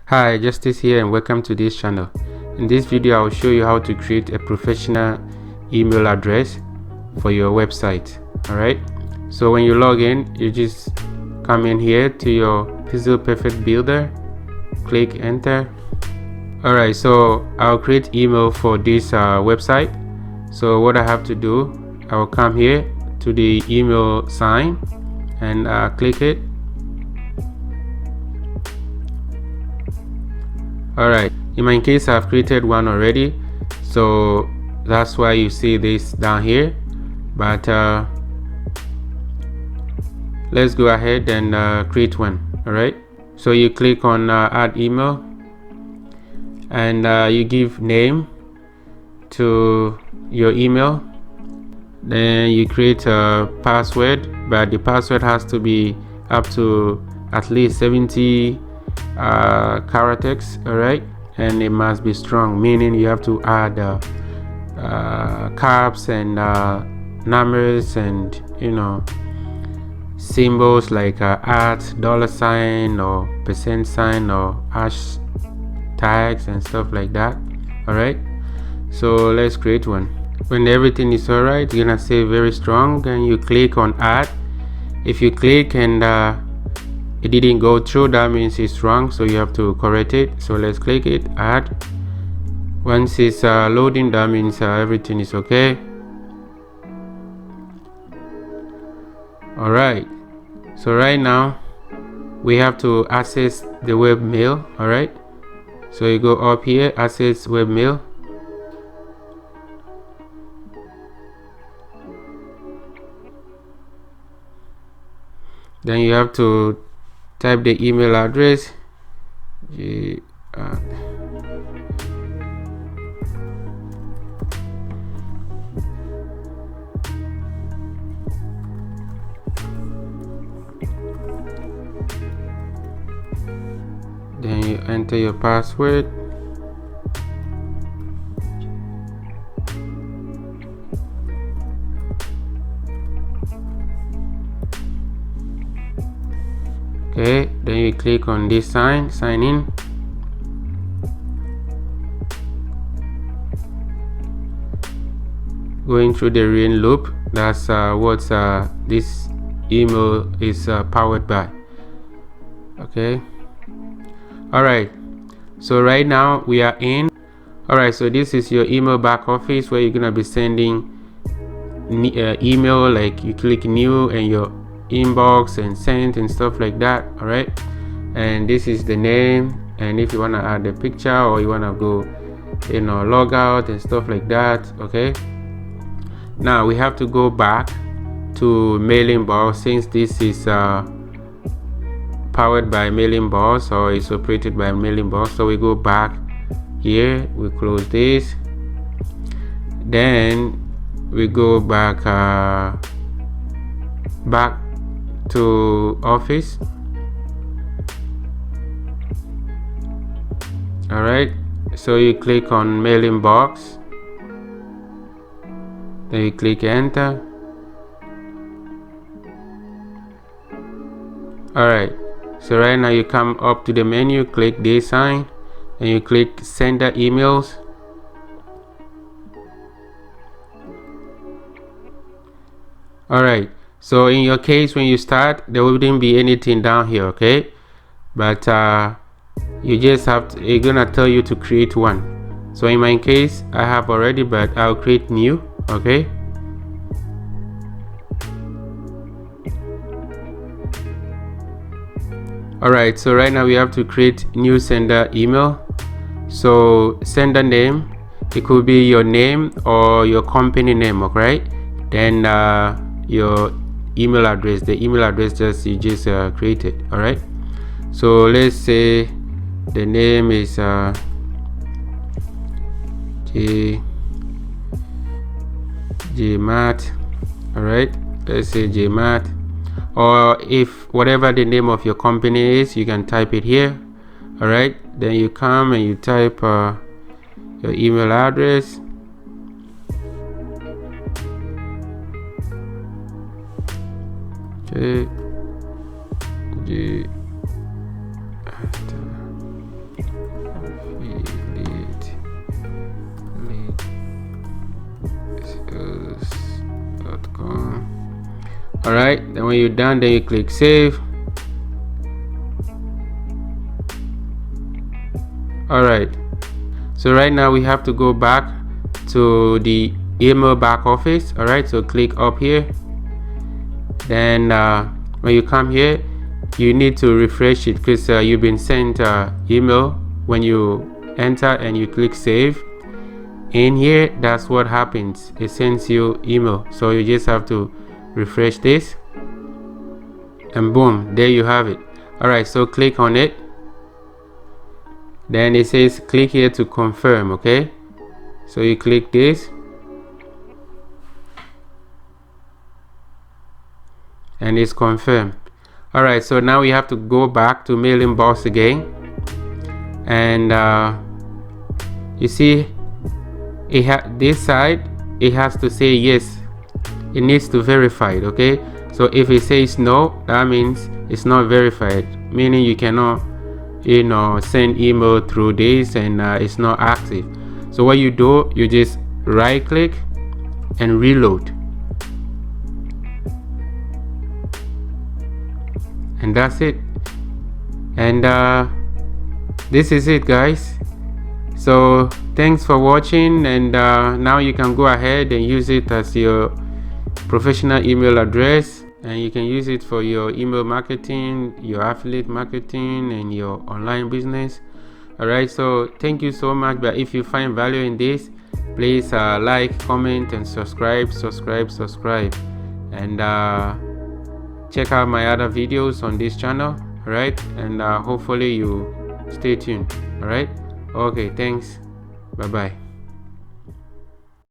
Hi, Justice here and welcome to this channel. In this video I will show you how to create a professional email address for your website. Alright, so when you log in, you just come in here to your Pixel Perfect Builder, click enter. Alright, so I'll create email for this website. So what I have to do, I will come here to the email sign and click it. Alright, in my case I've created one already, so that's why you see this down here. But let's go ahead and create one. Alright, so you click on add email and you give name to your email. Then you create a password, but the password has to be up to at least 70 characters. Alright, and it must be strong, meaning you have to add caps and numbers and symbols like at, $sign or %sign or hash tags and stuff like that. Alright, so let's create one. When everything is alright, you're gonna say very strong, and you click on add. If you click and it didn't go through, that means it's wrong, so you have to correct it. So let's click it, add. Once it's loading, that means everything is okay. Alright, so right now we have to access the web mail. Alright, so you go up here, access web mail. Then you have to type the email address. Then you enter your password. Okay, then you click on this sign in. Going through the ring loop, that's what this email is powered by. Okay, alright, so right now we are in. Alright, so this is your email back office where you're gonna be sending email, like you click new and your inbox and send and stuff like that. Alright, and this is the name, and if you want to add a picture or you want to go log out and stuff like that. Okay, now we have to go back to MailingBoss, since this is powered by MailingBoss or is operated by MailingBoss. So we go back here, we close this, then we go back to office. Alright, so you click on MailingBoss, then you click enter. Alright, so right now you come up to the menu, click this sign, and you click sender emails. Alright, so in your case, when you start, there wouldn't be anything down here. Okay, but you just have to, it's gonna tell you to create one. So in my case I have already, but I'll create new. Okay, alright, so right now we have to create new sender email. So sender name, it could be your name or your company name. Okay, then your email address, the email address you just created. Alright, so let's say the name is Jmat. Alright, let's say Jmat, or if whatever the name of your company is, you can type it here. Alright, then you come and you type your email address. Okay, All right, then when you're done, then you click save. All right, so right now we have to go back to the email back office. All right, so click up here. Then when you come here, you need to refresh it because you've been sent email. When you enter and you click save in here, that's what happens. It sends you email, so you just have to refresh this, and boom, there you have it. All right, so click on it. Then it says click here to confirm. Okay, so you click this, and it's confirmed. All right, so now we have to go back to MailingBoss again, and you see it this side, it has to say yes. It needs to verify it. Okay, so if it says no, that means it's not verified, meaning you cannot send email through this, and it's not active. So what you do, you just right click and reload, and that's it. And this is it, guys. So thanks for watching, and now you can go ahead and use it as your professional email address, and you can use it for your email marketing, your affiliate marketing, and your online business. All right, so thank you so much. But if you find value in this, please like, comment, and subscribe, and check out my other videos on this channel. All right, and hopefully you stay tuned. All right, okay, thanks, bye bye.